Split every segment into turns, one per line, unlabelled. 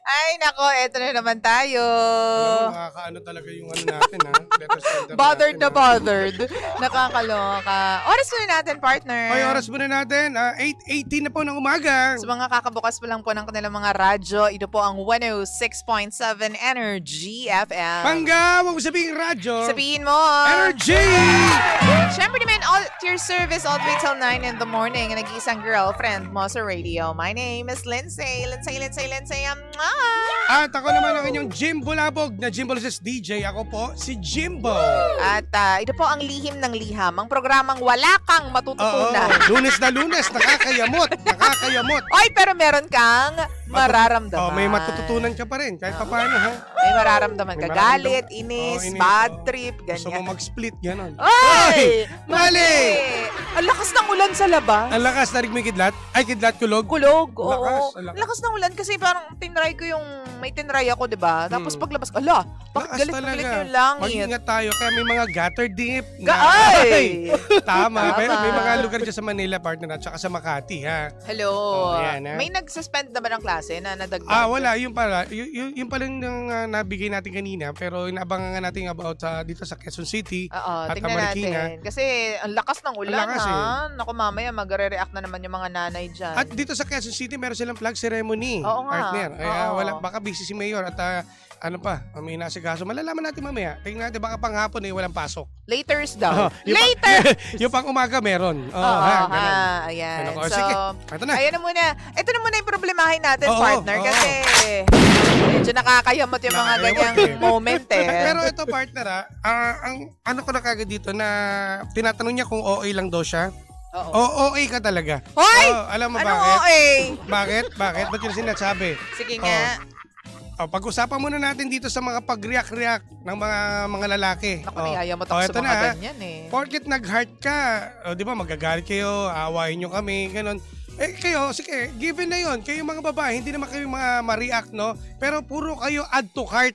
Ay, nako, eto na naman tayo.
Alam mo, nakakaano talaga yung ano natin, ha? Letter sender
Bothered
natin,
na bothered. Nakakaloka. Oras na natin, partner.
Oy, oras muna natin. 8:18 na po ng umaga.
Sa mga kakabukas pa lang po ng kanilang mga radyo, ito po ang 106.7 Energy FM.
Pangga, wag mo sabihin radyo.
Sabihin mo.
Energy!
Siyempre naman, all at your service all the way till 9 in the morning. Nag-iisang girlfriend mo sa radio. My name is Lindsay. Lindsay.
At ako naman ang inyong Jim Bulabog na Jim Bulases DJ. Ako po si Jimbo.
At ito po ang lihim ng liham. Ang programang wala kang matututunan.
Lunes na lunes, nakakayamot.
Oy, pero meron kang mararamdaman.
May matututunan ka pa rin kahit paano, ha?
May mararamdaman ka. Galit, inis,
inis,
bad trip,
Gusto
ganyan.
mo mag-split, gano'n.
Ay!
Mali!
Ang lakas ng ulan sa labas.
Ang lakas, tarig mo yung kidlat? Ay, kidlat, kulog?
Kulog, oo.
Ang lakas.
Ang lakas ng ulan kasi parang tinry ko yung, may tinry ako, di ba? Tapos paglabas ko, ala, bakit
Lakas
galit na galit
talaga.
yung langit?
Mag-ingat tayo, kaya may mga gutter deep.
Ay!
Tama.
Tama.
May mga lugar dyan sa Manila, partner, at saka sa Makati, ha?
Hello.
Ayan, ha?
May nag-suspend naman ng klase na nadagdag.
Wala. Yung pala. Yung pala yung nabigay natin kanina, pero inaabangan nga natin about dito sa Quezon City.
Oo,
at
tingnan
Marikina.
natin. Kasi ang lakas ng ulan,
lakas,
ha? Naku, mamaya magre-react na naman yung mga nanay dyan.
At dito sa Quezon City, meron silang flag ceremony.
Oo nga.
Partner.
Oo.
Wala, baka busy si Mayor at ano pa, may inasikaso. Malalaman natin mamaya. Tingnan natin, baka panghapon walang pasok.
Laters daw.
Yung
Later!
yung pang umaga meron.
Oo,
Ganun.
ayan.
Ano ko?
So,
Sige, ito na.
ayan na muna. Ito na muna yung problemahin natin,
Oo,
partner.
oo.
Kasi medyo nakakayamot yung mga
Nakakayamot
ganyang moment eh.
Pero ito, partner, ang ano ko na kagad dito na tinatanong niya kung OA lang daw siya.
Oo.
OA ka talaga.
Hoy!
Alam mo
Anong
bakit?
OA?
Bakit? Ba't yun sinasabi?
Sige nga.
Pag-usapan muna natin dito sa mga pag-react ng mga lalaki.
Naku, niyayamot ako sa
ito
mga
na,
ganyan eh.
Porket nag-heart ka, di ba, magagalit kayo, aawain nyo kami, ganun. Kayo, sige, given na yon. Kayo mga babae, hindi naman kayo mga ma-react, no? Pero puro kayo add to cart.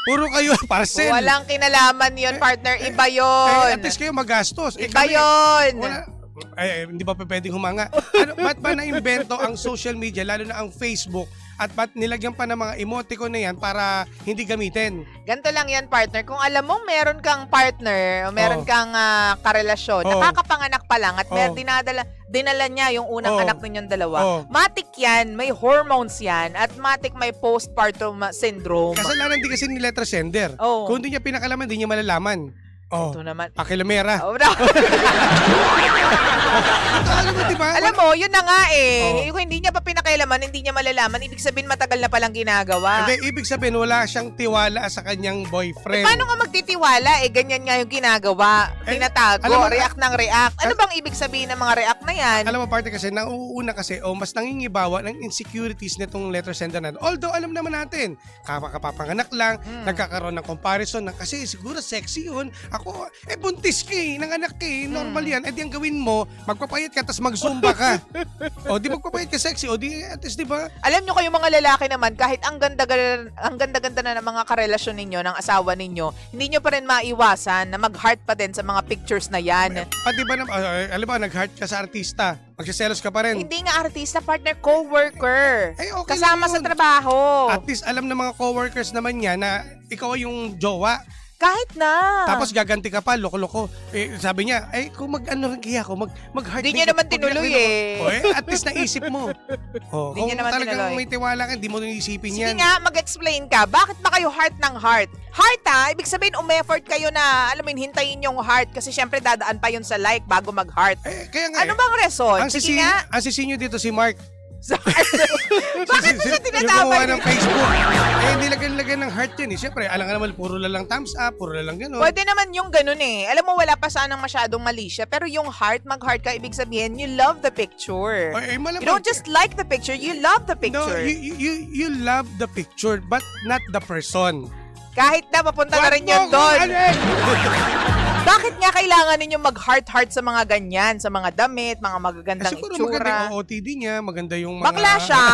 Puro kayo parcel.
Walang kinalaman yun, partner. Iba yun.
At least kayo magastos.
Iba yun.
Wala. Hindi ba pwedeng humanga? Ba't ba na-invento ang social media, lalo na ang Facebook, at ba't nilagyan pa ng mga emoticon na yan para hindi gamitin?
Ganito lang yan, partner. Kung alam mo meron kang partner o meron kang karelasyon, nakakapanganak pa lang at dinala niya yung unang anak ninyong dalawa, matik yan, may hormones yan, at matik may postpartum syndrome.
Kasalanan din kasi ni letter sender. Kung hindi niya pinakalaman, hindi niya malalaman.
Ito naman.
Pakilamera.
Alam mo, diba? Alam mo, yun na nga eh. Kung hindi niya pa pinakailaman, hindi niya malalaman, ibig sabihin matagal na palang ginagawa.
Hindi, ibig sabihin wala siyang tiwala sa kanyang boyfriend.
Paano nga magtitiwala? Ganyan nga yung ginagawa. Tinatago, react ng react. Ano bang ibig sabihin ng mga react na yan?
Alam mo, parte kasi, nauuna kasi, mas nangingibawa ng insecurities nitong letter sender natin. Although, alam naman natin, kapapanganak lang, nagkakaroon ng comparison na kasi siguro sexy yun. Ako, buntis ka nanganak ka normal yan. Di ang gawin mo, magpapayat ka, tapos mag-zumba ka. Di magpapayat ka sexy. Di, at least, di ba?
Alam nyo kayo mga lalaki naman, kahit ang ganda-ganda na ng mga karelasyon ninyo, ng asawa ninyo, hindi nyo pa rin maiwasan na mag-heart pa din sa mga pictures na yan.
Di ba, alam mo, nag-heart ka sa artista, magsiselos ka pa rin.
Hindi nga artista, partner, co-worker.
Okay
kasama sa trabaho.
At least, alam ng mga co-workers naman niya na ikaw ay yung jowa.
Kahit na.
Tapos gaganti ka pa, loko-loko. Sabi niya, kung mag-ano rin kaya ako, mag-heart.
Hindi niya naman tinuloy
at least naisip mo. Kung talagang may tiwala ka, hindi mo iisipin yan.
Sige nga, mag-explain ka. Bakit ba kayo heart ng heart? Heart ibig sabihin umeffort kayo na, alam mo yun, hintayin yung heart kasi syempre dadaan pa yun sa like bago mag-heart.
Kaya nga,
ano bang reason?
Ang sisinyo dito si Mark.
Bakit mo siya tinatawag?
Yung ng Facebook. Nilagyan ng heart yan. Siyempre, alam ka naman, puro lang thumbs up, puro lang gano'n.
Pwede naman yung gano'n eh. Alam mo, wala pa sanang masyadong mali siya. Pero yung heart, mag-heart ka, ibig sabihin, you love the picture. You don't just like the picture, you love the picture.
No, you love the picture, but not the person.
Kahit na, papunta na rin yan doon. Bakit nga kailangan ninyo mag-heart-heart sa mga ganyan, sa mga damit, mga magagandang
siguro maganda
itsura?
yung OOTD niya, maganda yung mga...
Bakla siya?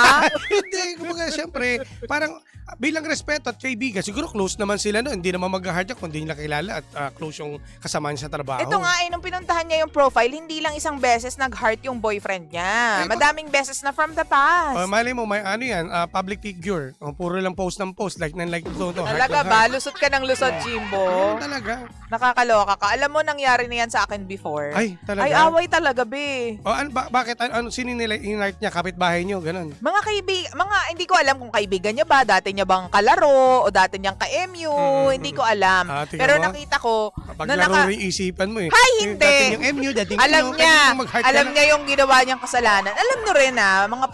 Hindi, kumbaga syempre, parang bilang respeto at kaibigan, siguro close naman sila no. Hindi naman mag-heart niya kung hindi nila kilala at close yung kasama niya sa trabaho.
Ito nga nung pinuntahan niya yung profile, hindi lang isang beses nag-heart yung boyfriend niya.
Eh,
Madaming beses na from the past.
Malay mo, may ano yan, public figure. Puro lang post ng post, like ng like to.
Talaga ba? Lusot ka ng lusot, Jimbo?
Talaga.
Nakakaloka ka. Alam mo, nangyari na yan sa akin before.
Ay, talaga?
Ay, away talaga, be.
Bakit? Sino nila in-art niya? Kapitbahay niyo? Ganon.
Mga hindi ko alam kung kaibigan niya ba, dati niya bang kalaro, o dati niyang ka-MU, hindi ko alam. Pero
mo?
nakita ko,
Paglaro rin isipan mo eh.
Hay, hindi!
Dating yung MU, dating
alam
MU,
niya,
mag-heart ka
alam
lang.
niya yung ginawa niyang kasalanan. Alam niyo rin mga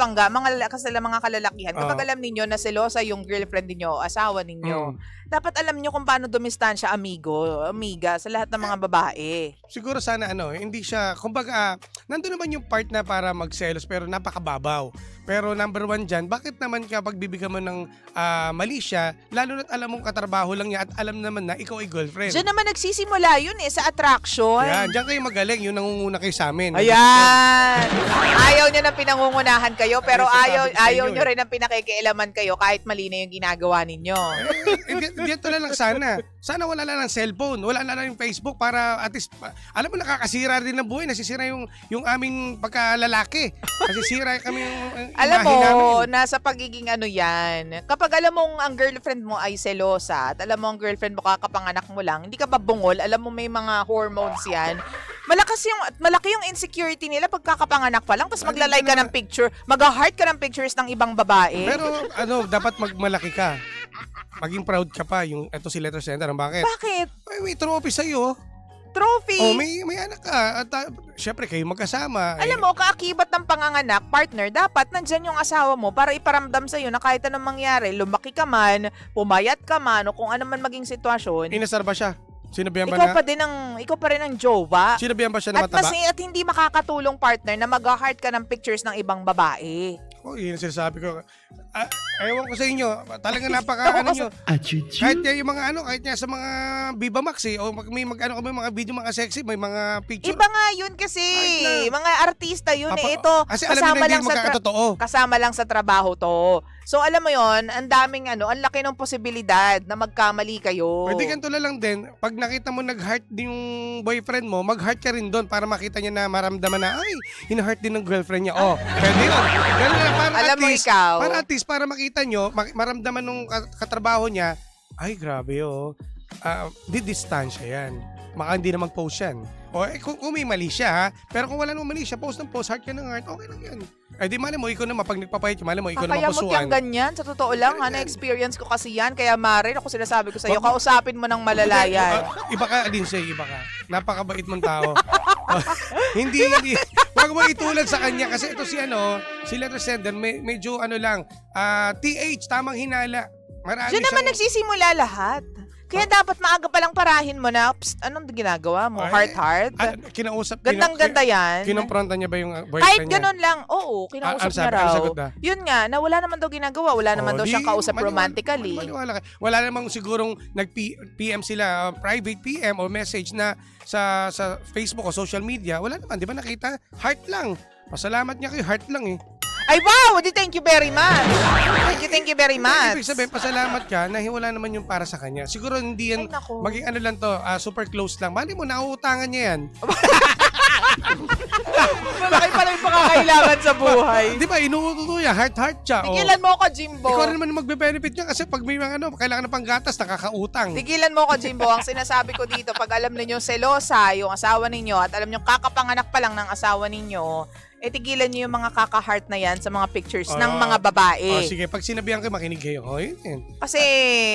mga kalalakihan, kapag alam ninyo na selosa yung girlfriend niyo o asawa ninyo, dapat alam niyo kung paano dumistansya amiga sa lahat ng mga babae.
Siguro sana hindi siya, kumbaga, nandun naman yung part na para magselos pero napakababaw. Pero number one dyan, bakit naman kapag bibigyan mo ng mali siya, lalo na't alam mong katrabaho lang niya at alam naman na ikaw ay girlfriend.
Diyan naman nagsisimula yun sa attraction.
Yan, dyan kayo magaling, yung nangunguna kayo sa amin.
Ayan! Ayaw niya ng pinangungunahan kayo, pero
Ay, sasabi ko sa
ayaw
inyo,
niyo rin ng pinakikialaman kayo kahit mali na yung ginagawa ninyo.
Dito na lang sana. Sana wala na ng cellphone, wala na lang yung Facebook para at least, alam mo, nakakasira din ng buhay, nasisira yung aming pagkalalaki. Nasisira kami yung
Alam mo,
imahe namin.
nasa pagiging yan. Kapag alam mong ang girlfriend mo ay selosa at alam mo ang girlfriend mo kakapanganak mo lang, hindi ka ba bungol, alam mo may mga hormones yan, malaki yung insecurity nila pagkakapanganak pa lang, tapos maglalike ka ng picture, mag-heart ka ng pictures ng ibang babae.
Pero dapat magmalaki ka. Maging proud ka pa yung eto si Letter Center. Bakit?
Bakit?
Ay, may trophy sa'yo.
Trophy.
May anak ka. At syempre kayo magkasama.
Alam mo, kaakibat ng panganganak, partner, dapat nandyan yung asawa mo para iparamdam sa'yo na kahit anong mangyari, lumaki ka man, pumayat ka man, o kung ano man maging sitwasyon,
Inasar ba siya? Sinabihan ba
ikaw pa rin ang jowa.
Sinabihan ba siya na
At
mataba?
at hindi makakatulong, partner, na mag-heart ka ng pictures ng ibang babae.
Yun ang sinasabi ko. Ewan ko sa inyo. Talagang napaka nyo. Kahit yung mga kahit nga sa mga Viva Max o may mga video mga sexy, may mga picture.
Iba nga yun kasi. Mga artista yun Ito,
kasi alam mo na hindi magkakatotoo.
kasama lang sa trabaho to. So alam mo yon, ang daming ang laki ng posibilidad na magkamali kayo.
Pwede ganito na lang din. Pag nakita mo nag-heart din yung boyfriend mo, mag-heart ka rin doon para makita niya na maramdaman na, ay, hina-heart din ng girlfriend niya. Pwede yun. Ganun lang, para
Alam mo ikaw.
para makita nyo, maramdaman nung katrabaho niya, ay, grabe distansya yan. Maka hindi na mag-post yan. Kung may mali siya ha, pero kung wala namang mali siya, post ng post, heart ka ng heart, okay lang yan. Di mali mo, ikaw naman, pag nagpapahit, mali mo, ikaw naman
Kakayamot
pusuan.
yung ganyan. Sa totoo lang, na-experience ko kasi yan. Kaya Marin, ako sinasabi ko sa'yo, kausapin mo ng malalayan.
Iba ka, Lindsay, iba ka. Napakabait mong tao. hindi. Huwag mo itulad sa kanya kasi ito si Letter Sender, medyo TH, tamang hinala. Marami
Diyan naman nagsisimula lahat. Kaya dapat maaga palang parahin mo na, anong ginagawa mo? Heart-heart?
Kinausap.
Gandang-ganda yan.
Kinompronta niya ba yung boyfriend
Kahit
niya?
ganun lang, oo, kinausap niya
Ano
raw.
sagot na?
Yun nga, na wala naman daw ginagawa. Wala naman daw siyang kausap romantically.
Maniwala ka. Wala namang sigurong nag-PM sila, private PM o message na sa Facebook o social media. Wala naman, di ba nakita? Heart lang. Pasalamat niya kay heart lang eh.
Ay, wow! Thank you very much. Thank you very much.
Ibig sabihin, pasalamat ka na wala naman yung para sa kanya. Siguro hindi yan,
Ay, naku.
maging lang to, super close lang. Mali mo, nauutangan niya yan.
Malaki pala yung pakakailangan sa buhay.
Di ba, inuuto niya, heart siya.
Tigilan mo ko, Jimbo.
Ikaw rin naman magbe-benefit niya kasi pag may mga kailangan ng panggatas, nakakautang.
Tigilan mo ko, Jimbo. Ang sinasabi ko dito, pag alam ninyo selosa yung asawa ninyo at alam nyo kakapanganak pa lang ng asawa ninyo, tigilan nyo yung mga kaka-heart na yan sa mga pictures ng mga babae.
Sige, pag sinabihan kayo, makinig kayo. Yun.
Kasi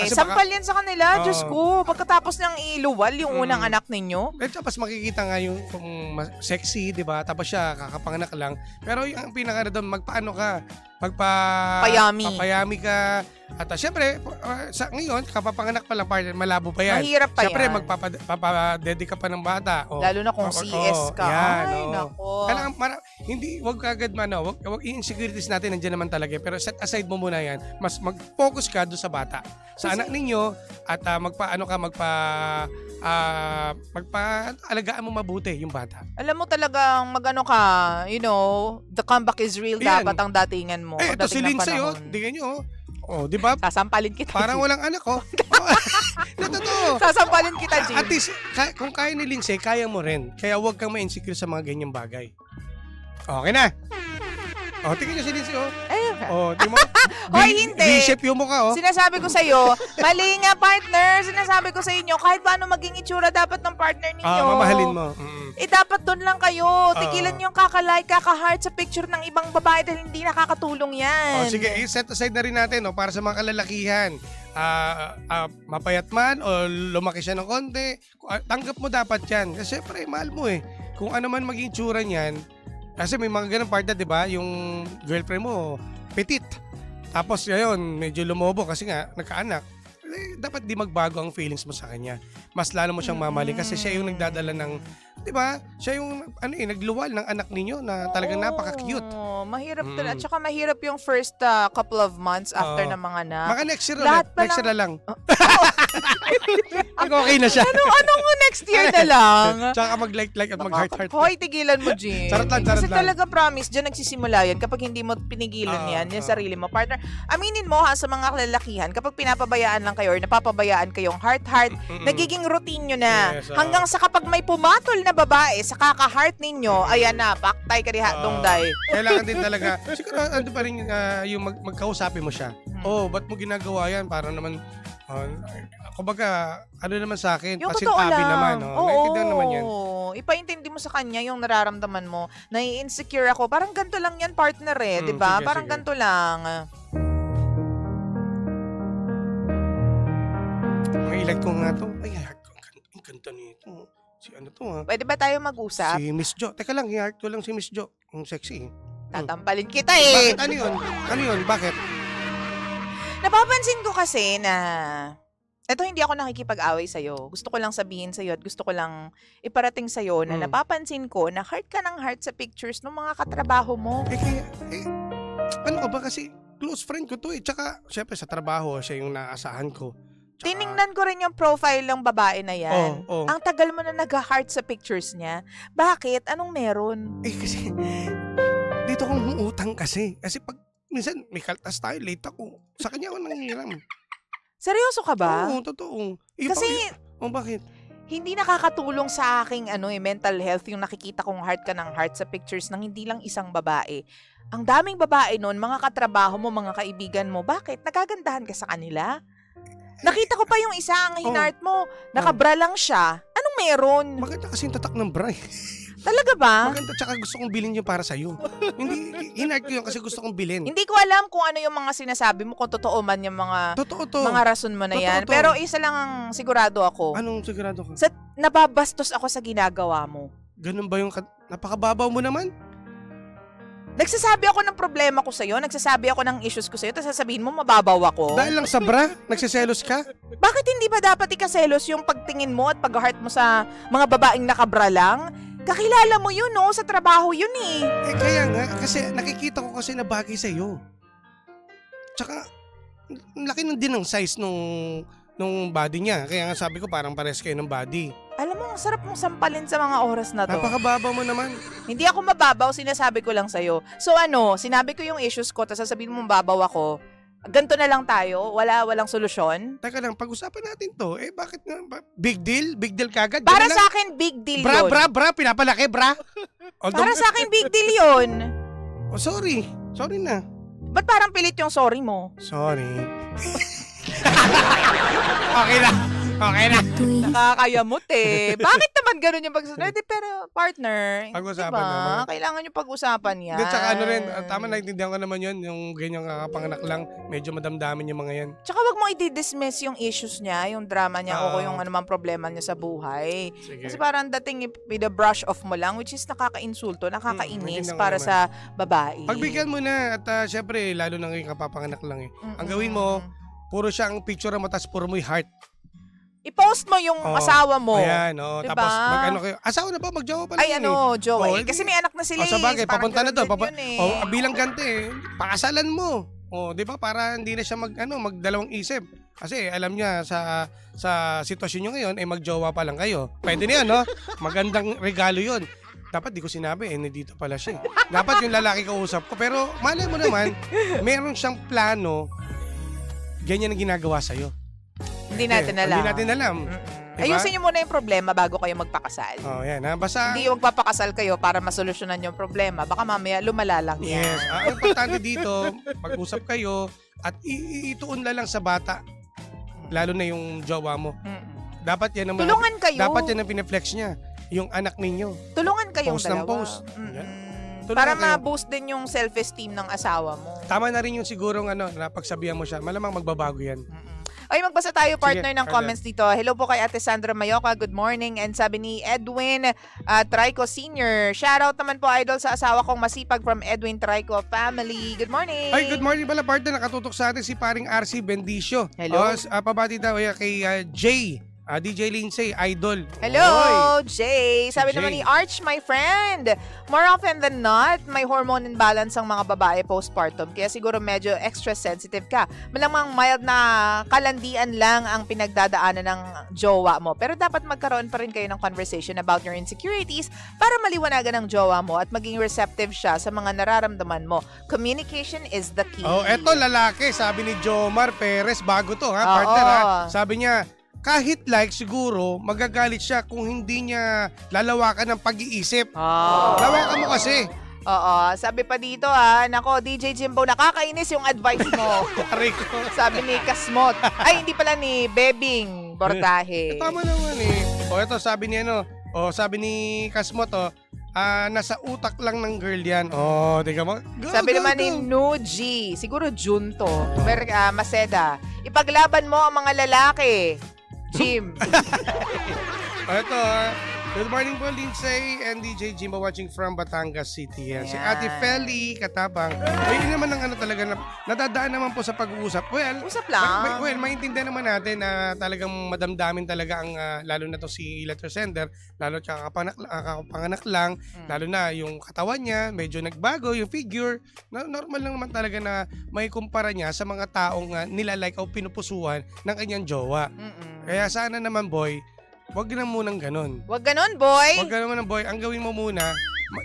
Kasi
sampal yan sa kanila, Diyos
Oo.
ko. Pagkatapos niyang iluwal yung unang anak ninyo.
Tapos makikita nga yung kung sexy, di ba? Tapos siya, kakapanganak lang. Pero yung pinaka doon, magpaano ka? papayami ka. At syempre, sa ngayon, kapapanganak pa lang, partner, malabo pa yan.
Mahirap pa
Syempre,
yan.
magpapadedicate ka pa ng bata.
Lalo na kung CS ka.
Yan,
Ay, nako.
Kailangan, wag kagad wag insecurities natin, nandiyan naman talaga. Pero set aside mo muna yan. Mas mag-focus ka doon sa bata. Sa anak ninyo, at magpa-alagaan mo mabuti yung bata.
Alam mo talagang magano ka, the comeback is real.
Yan.
Dapat ang datingan mo.
Ito si
dating ng
Lindsay,
panahon.
tingnan nyo, di ba?
Sasampalin kita.
Parang walang anak, Totoo.
Sasampalin kita, Jim.
At least, kung kaya ni Lindsay, kaya mo rin. Kaya huwag kang ma-insecure sa mga ganyang bagay. Okay na. Tingnan nyo si Lindsay, di mo?
Hoy, hindi.
V-shape yung mukha,
Sinasabi ko sa'yo, mali nga, partner. Sinasabi ko sa inyo, kahit paano maging itsura dapat ng partner ninyo.
Mamahalin mo.
Dapat doon lang kayo. Tigilan yung kaka-like, kaka-heart sa picture ng ibang babae dahil hindi nakakatulong yan.
Sige, set aside na rin natin, para sa mga kalalakihan. Mapayat man o lumaki siya ng konti, tanggap mo dapat yan. Kasi syempre, mahal mo Kung ano man maging itsura niyan, kasi may mga ganang partner, di ba? Yung girlfriend mo, petit. Tapos ngayon, medyo lumobo kasi nga, nagkaanak. Dapat di magbago ang feelings mo sa kanya. Mas lalo mo siyang mamahalin kasi siya yung nagdadala ng, di ba? Siya yung nagluwal ng anak ninyo na talagang napaka-cute.
Mahirap talaga. At saka mahirap yung first couple of months after ng mga anak.
Mga next year
Lahat
ulit.
pa
Next year na lang. Okay na siya.
Anong next year na lang?
Tsaka mag-like at mag-heart.
Hoy, tigilan mo, Jim.
Charot lang.
Kasi talaga promise, dyan nagsisimula yan kapag hindi mo pinigilan yan, yung sarili mo. Partner, aminin mo sa mga kalalakihan, kapag pinapabayaan lang kayo or napapabayaan kayong heart, nagiging routine nyo na.
Yes,
Hanggang sa kapag may pumatol na babae sa kaka-heart ninyo, ayan na, paktay ka diha, dongday.
Kailangan din talaga. Siguro, ando pa rin yung magkausapin mo siya. Ba't mo ginagawa yan? Para naman, kumbaga, naman sa akin,
Yung totoo
pasintabi
lang.
naman. Naintindihan naman yan.
Ipaintindi mo sa kanya yung nararamdaman mo. Nai-insecure ako. Parang ganito lang yan, partner di ba?
Sige,
Parang
sige.
ganito lang.
May ko nga to. Ay, ang ganda nito. Si ano to
Pwede ba tayo mag-usap?
Si Miss Jo. Teka lang, i-heart ko lang si Miss Jo. Ang sexy.
Tatampalin kita
Bakit? Ano yun? Bakit?
Napapansin ko kasi na eto, hindi ako nakikipag-away sa'yo. Gusto ko lang sabihin sa'yo at gusto ko lang iparating sa'yo na napapansin ko na heart ka ng heart sa pictures ng mga katrabaho mo.
Ano ka ba kasi close friend ko to Tsaka, syempre sa trabaho, siya yung naasahan ko. Tsaka,
Tiningnan ko rin yung profile ng babae na yan. Ang tagal mo na nag-heart sa pictures niya. Bakit? Anong meron?
kasi, dito akong utang kasi. Kasi pag, minsan, may kaltas tayo, late ako. Sa kanya ako nangihiram.
Seryoso ka ba?
Oo, totoo.
Kasi,
bakit?
hindi nakakatulong sa aking mental health yung nakikita kong heart ka ng heart sa pictures ng hindi lang isang babae. Ang daming babae nun, mga katrabaho mo, mga kaibigan mo, bakit? Nagagandahan ka sa kanila? Nakita ko pa yung isa, ang hinart mo, nakabra lang siya. Anong meron?
Maganda kasi yung tatak ng bra.
Talaga ba?
Maganda, tsaka gusto kong bilhin yun para sa'yo. Hindi, hinart ko yun kasi gusto kong bilhin.
Hindi ko alam kung ano yung mga sinasabi mo, kung totoo man yung
Totoo to.
mga rason mo na yan.
Totoo to.
Pero isa lang ang sigurado ako.
Anong sigurado ka?
Nababastos ako sa ginagawa mo.
Ganun ba yung, napakababaw mo naman?
Nagsasabi ako ng problema ko sa'yo, nagsasabi ako ng issues ko sa'yo, tapos sasabihin mo mababaw ako.
Dahil lang sa bra, nagsiselos ka?
Bakit hindi ba dapat ikaselos yung pagtingin mo at pag-heart mo sa mga babaeng nakabra lang? Kakilala mo yun, sa trabaho yun
Kaya nga, kasi nakikita ko kasi na bagay sa'yo. Tsaka, laki din ng size nung body niya. Kaya nga sabi ko, parang pares kayo ng body.
Alam mo, ang sarap mong sampalin sa mga oras na to.
Napakababaw mo naman.
Hindi ako mababaw, sinasabi ko lang sa'yo. So sinabi ko yung issues ko, tapos sasabihin mo mababaw ako. Ganto na lang tayo, walang solusyon.
Teka lang, pag-usapan natin to. Bakit nga? Big deal? Big deal kagad?
Para sa akin, big deal yun.
Bra, pinapalaki, bra.
Para sa akin, big deal yun.
Sorry na.
Ba't parang pilit yung sorry mo?
Sorry. Okay na. Okay na.
Nakakayamot eh. Bakit naman ganun yung pagsasunod? Pero partner,
Pag-usapan
diba?
naman.
Kailangan yung pag-usapan yan.
At saka ano rin, tama, naintindihan ko naman yun, yung ganyang kakapanganak lang, medyo madamdamin yung mga yan.
Tsaka wag mo i-dismiss yung issues niya, yung drama niya o
Oo.
yung anumang problema niya sa buhay.
Sige.
Kasi parang dating with a brush off mo lang, which is nakaka-insulto, nakakainis
maintindihan ko
para
naman.
sa babae.
Pagbigyan mo na at syempre, lalo na ngayon kapapanganak lang eh. Ang gawin mo, puro siya ang picture mo, tapos puro mo yung heart.
I-post mo yung
Oo.
asawa mo.
Ayan,
Diba?
tapos mag-ano kayo. Asawa na ba? Magjowa pa lang
Ay,
yun
ano,
eh.
Joey. Kasi may anak na sila
Sa bagay,
parang
papunta na
ganun
to.
din yun eh.
Bilang gante eh, pakasalan mo. Di ba? Para hindi na siya magdalawang isip. Kasi alam niya sa sitwasyon niyo ngayon, magjowa pa lang kayo. Pwede na yan, no? Magandang regalo yun. Dapat di ko sinabi, nandito pala siya. Dapat yung lalaki kausap ko. Pero malay mo naman, meron siyang plano, ganyan ang ginagawa sa'yo.
Hindi natin alam.
Hindi natin alam. Diba?
Ayusin niyo muna yung problema bago kayo magpakasal.
Yan ha. Basta,
Hindi yung magpapakasal kayo para masolusyonan yung problema. Baka mamaya lumala lang yan.
yes. Ang importante dito, pag-usap kayo at ituon na lang sa bata. Lalo na yung jowa mo. Dapat yan ang
Tulungan kayo.
Dapat yan ang pineflex niya. Yung anak ninyo.
Tulungan kayong
Post ng
dalawa.
post. Yan. Tulungan
Para
kayo.
ma-boost din yung self-esteem ng asawa mo.
Tama na rin yung sigurong napagsabihan mo siya. Malamang magbabago yan.
Ay, magbasa tayo, partner,
Sige,
ng
Carla.
comments dito. Hello po kay Ate Sandra Mayoka. Good morning. And sabi ni Edwin Trico Sr. Shoutout naman po, idol, sa asawa kong masipag from Edwin Trico family. Good morning.
Ay, good morning pala, partner. Nakatutok sa atin si paring RC Bendicio.
Hello.
Pabati daw kay Jay. DJ Lindsay, idol.
Hello, Jay. Sabi
Jay.
naman ni Arch, my friend. More often than not, may hormone imbalance ang mga babae postpartum. Kaya siguro medyo extra sensitive ka. Malamang mild na kalandian lang ang pinagdadaanan ng jowa mo. Pero dapat magkaroon pa rin kayo ng conversation about your insecurities para maliwanagan ng jowa mo at maging receptive siya sa mga nararamdaman mo. Communication is the key.
Eto lalaki, sabi ni Jomar Perez, bago to ha,
Oo.
partner ha. Sabi niya, kahit siguro, magagalit siya kung hindi niya lalawakan ng pag-iisip. Lawakan mo kasi.
Oo. Sabi pa dito nako, DJ Jimbo, nakakainis yung advice mo.
Pare ko.
Sabi ni Kasmot. Ay, hindi pala ni Bebing Bordahe.
Tama naman eh. Eto sabi ni sabi ni Kasmot nasa utak lang ng girl yan. Tingnan mo.
Sabi naman ni Nuji, siguro Junto, Maseda, ipaglaban mo ang mga lalaki. Jim.
Ito good morning po, Lindsay and DJ Jimbo watching from Batangas City. Yan. Si
Ayan.
Ate Feli Katabang. Yun naman ang talaga na nadadaan naman po sa pag-uusap. Well,
Usap lang.
maintindihan naman natin na talagang madamdamin talaga ang lalo na to si letter sender, lalo at kapanganak lang, lalo na yung katawan niya, medyo nagbago, yung figure. Normal lang naman talaga na may kumpara niya sa mga taong nilalike o pinupusuan ng kanyang jowa. Kaya sana naman, boy, wag na munang ganun.
Wag ganon, boy.
Wag ka naman, boy. Ang gawin mo muna,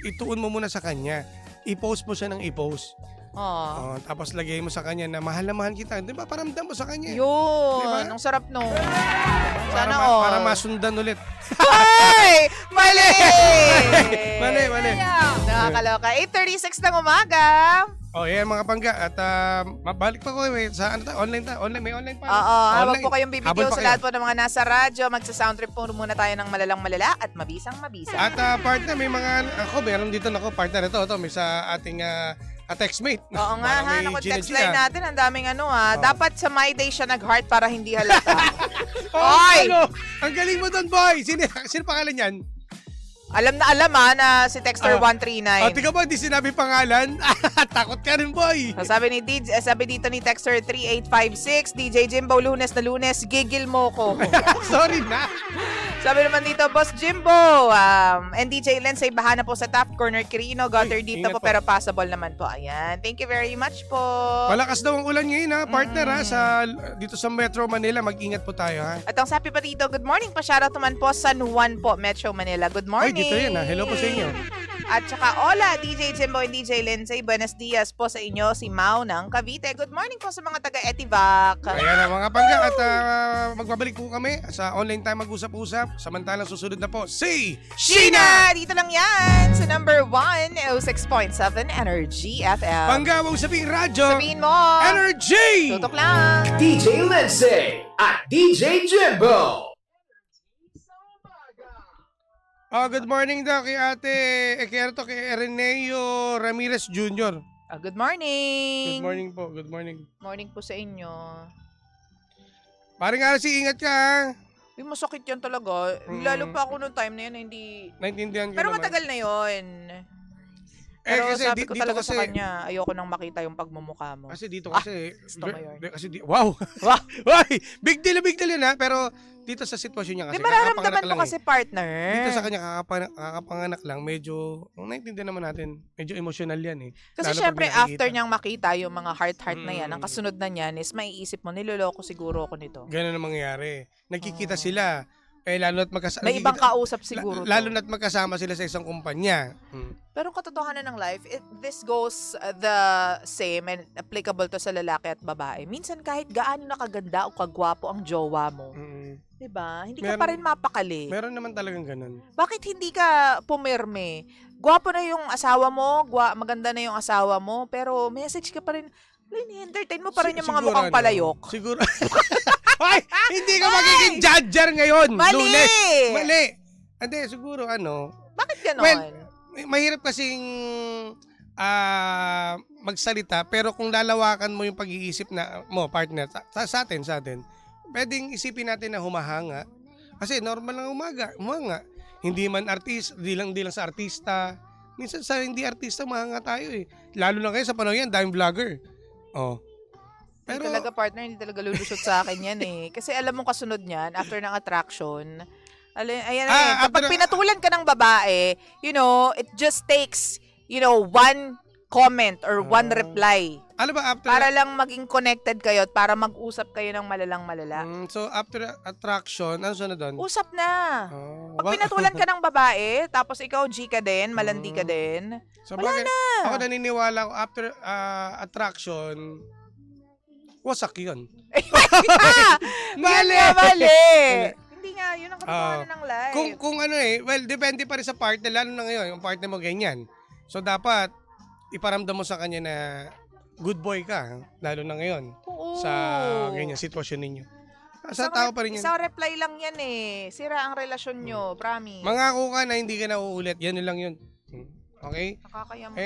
ituon mo muna sa kanya. I-post mo siya ng i-post. Tapos lagay mo sa kanya na mahal na mahal kita. Di ba? Paramdam mo sa kanya.
Yun.
Diba?
Ang sarap no.
Para,
Sana all.
para masundan ulit.
Ay! Mali!
Mali.
Nakakaloka. 8:36 ng umaga.
Yan mga pangga. At mabalik pa ko sa online may online pa.
Oo,
Online.
huwag po kayong
Habol
bibigyan
pa
sa
kayo.
lahat po ng mga nasa radyo. Magsa-sound trip po muna tayo ng malalang malala at mabisang mabisa.
At partner, may mga, meron dito partner. Ito, may sa ating textmate.
Oo nga
Parang
ha,
may
naku,
Gina
text line natin, ang daming
Oo.
Dapat sa My Day siya nag-heart para hindi halata.
Oy! Ang galing mo doon, boy! Sino pangalan yan?
Alam na si Texter 139.
Tingnan mo, hindi sinabi pangalan. Takot ka rin, boy.
So, sabi dito ni Texter 3856, DJ Jimbo, Lunes na Lunes, gigil mo ko.
Sorry na.
Sabi naman dito, Boss Jimbo, and DJ Lindsay, bahana po sa top corner, Quirino, gutter
Uy,
dito
ingat
po,
po.
pero passable naman po. Ayan, thank you very much po.
Malakas daw ang ulan ngayon, partner, dito sa Metro Manila. Mag-ingat po tayo, ha.
At ang sabi pa dito, good morning pa, shoutout naman po San Juan po, Metro Manila. Good morning.
Ay, dito yan, ha. Hello po sa inyo.
At saka, hola, DJ Jimbo and DJ Lindsay. Buenos dias po sa inyo, si Mau ng Cavite. Good morning po sa mga taga-Etivac.
Ayan na, mga pangga. At magbabalik po kami sa online time mag-usap-usap. Samantalang susunod na po, si
Sheena! Dito lang yan sa number 106.7 Energy FM.
Panggawang sabing radyo,
Sabihin mo.
Energy!
Tutok lang.
DJ Lindsay at DJ Jimbo.
Good morning daw kay Ate Ekerto, kay Reneo Ramirez Jr.
Good morning.
Good morning po, good morning.
Morning po sa inyo.
Paring Alice, ingat ka ha.
Uy, masakit yan talaga. Lalo pa ako noong time na yun na hindi...
Naintindihan ko
Pero
naman.
matagal na yun. Pero
kasi
sabi ko
dito
talaga
kasi,
sa kanya, ayoko nang makita yung pagmumukha mo.
Kasi dito kasi,
gusto mo yun.
wow!
Wow!
Uy, big deal yun ha, pero dito sa sitwasyon niya kasi,
Di mararamdaman
kakapanganak
mo
lang
kasi, partner.
Dito sa kanya, kakapanganak lang, medyo, naintindihan naman natin, medyo emotional yan eh.
Kasi
Lalo pag
syempre,
nakikita.
after niyang makita yung mga heart-heart na yan, ang kasunod na niyan is maiisip mo, niloloko siguro ako nito.
Ganun ang mangyayari. Nagkikita sila, lalo na't magkasama.
May ibang kausap siguro.
Lalo na't magkasama sila sa isang kumpanya.
Pero katotohanan ng life, this goes the same and applicable to sa lalaki at babae. Minsan kahit gaano nakaganda o kagwapo ang jowa mo, 'di ba? Hindi ka pa rin mapakali.
Meron naman talagang ganun.
Bakit hindi ka pumirme? Gwapo na yung asawa mo, maganda na yung asawa mo, pero message ka pa rin, entertain mo pa rin yung mga
Siguro,
mukhang palayok.
Siguro. Ay, hindi ka magiging judger ngayon.
Mali!
Lunes. Mali. Hindi, siguro
Bakit ganon?
Well, mahirap kasing magsalita, pero kung lalawakan mo yung pag-iisip na mo, partner, sa atin, pwedeng isipin natin na humahanga. Kasi normal lang humanga. Hindi man artist, di lang sa artista. Minsan sa hindi artista, mahanga tayo eh. Lalo na kayo sa panahon yan, daming vlogger. Oh.
Pero, hindi talaga, partner, hindi talaga lulusot sa akin yan eh. Kasi alam mo kasunod niyan, after ng attraction, kapag pinatulan ka ng babae, it just takes, one comment or one reply.
Ano ba after?
Para lang maging connected kayo at para mag-usap kayo ng malala.
So after attraction, ano sunod doon?
Usap na. Pag pinatulan ka ng babae, tapos ikaw G ka din, malandi ka din,
so,
wala
bakit,
na.
Ako naniniwala ko after attraction, wasak yun.
Mali! Hindi nga, yun ang katotohanan ng life.
Kung depende pa rin sa partner, lalo na ngayon, yung partner mo ganyan. So dapat, iparamdam mo sa kanya na good boy ka, lalo na ngayon.
Oo.
Sa ganyan sitwasyon ninyo. Sa tao pa rin yan.
Isang reply lang yan eh. Sira ang relasyon nyo, promise.
Mangako ka na hindi ka na uulit. Yan lang yun. Okay?
Nakakayamot.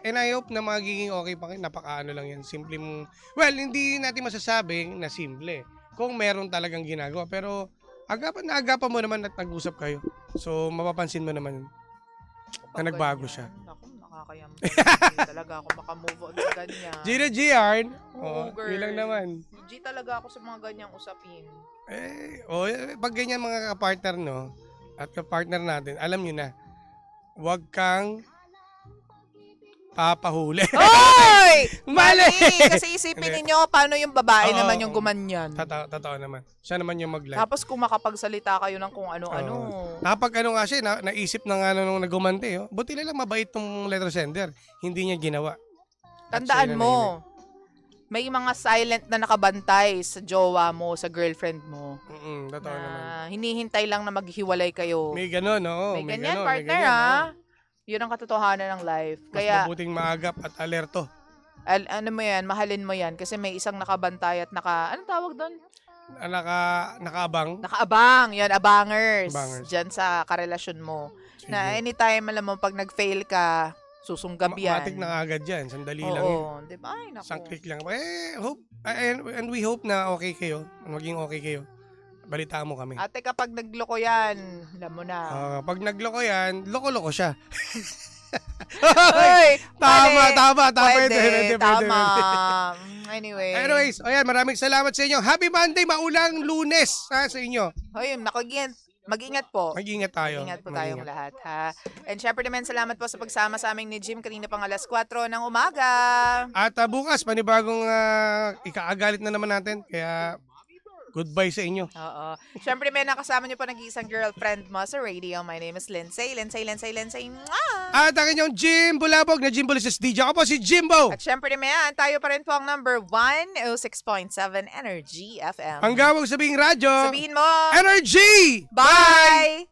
And I hope na magiging okay pa kayo. Napakaano lang yan. Simple mong... Well, hindi natin masasabing na simple. Kung meron talagang ginagawa. Pero agapan mo naman at nag-usap kayo. So, mapapansin mo naman na nagbago siya.
Naku, nakakayamot. Hindi talaga ako makamove on sa ganyan.
Gina Giard.
Oo, girl.
Ilang naman.
G talaga ako sa mga ganyang usapin.
Pag ganyan mga kapartner, no? At kapartner natin, alam nyo na, huwag kang papahuli.
Hoy!
Mali!
Kasi isipin ninyo, paano yung babae naman yung gumanyan.
Totoo naman. Siya naman yung mag-live.
Tapos kung makapagsalita kayo ng kung ano-ano.
Kapag nga siya, naisip na nga nung nagumante. Buti na lang mabait tong letter sender. Hindi niya ginawa.
Tandaan mo, may mga silent na nakabantay sa jowa mo, sa girlfriend mo.
Totoo naman.
Hinihintay lang na maghiwalay kayo.
May gano'n, oo.
May ganyan, partner, ha? Yun ang katotohanan ng life.
Mas
Kaya,
mabuting maagap at alerto.
ano mo yan, mahalin mo yan. Kasi may isang nakabantay at anong tawag doon?
Nakaabang.
Nakaabang. Yan, abangers.
Abangers.
Diyan sa karelasyon mo.
Sige.
Na anytime, alam mo, pag nag-fail ka, susunggab yan.
Matik na agad yan. Sandali lang yun.
Oo, di ba? Ay, naku.
Isang click lang. And we hope na okay kayo. Maging okay kayo. Balitaan mo kami.
Ate, kapag nagloko yan, alam mo na.
Pag nagloko yan, loko-loko siya.
Uy,
Tama.
Pwede,
Pwede.
tama. Anyways,
ayan, maraming salamat sa inyo. Happy Monday, maulang Lunes sa inyo.
Hoy, mag-ingat po.
Mag-ingat tayo.
Ingat po tayong lahat, ha? And syempre naman, salamat po sa pagsama sa aming ni Jim kanina pang 4:00 ng umaga.
At bukas, panibagong ikaagalit na naman natin. Kaya, goodbye sa inyo.
Oo. Syempre, may nakasama niyo po nag-iisang girlfriend mo sa radio. My name is Lindsay. Mwah!
At ang inyong Jim Bulabog na Jim Bulises DJ. Ako po si Jimbo.
At syempre naman, tayo pa rin po ang number 106.7 Energy FM.
Ang gawang sabing radyo.
Sabihin mo,
Energy!
bye!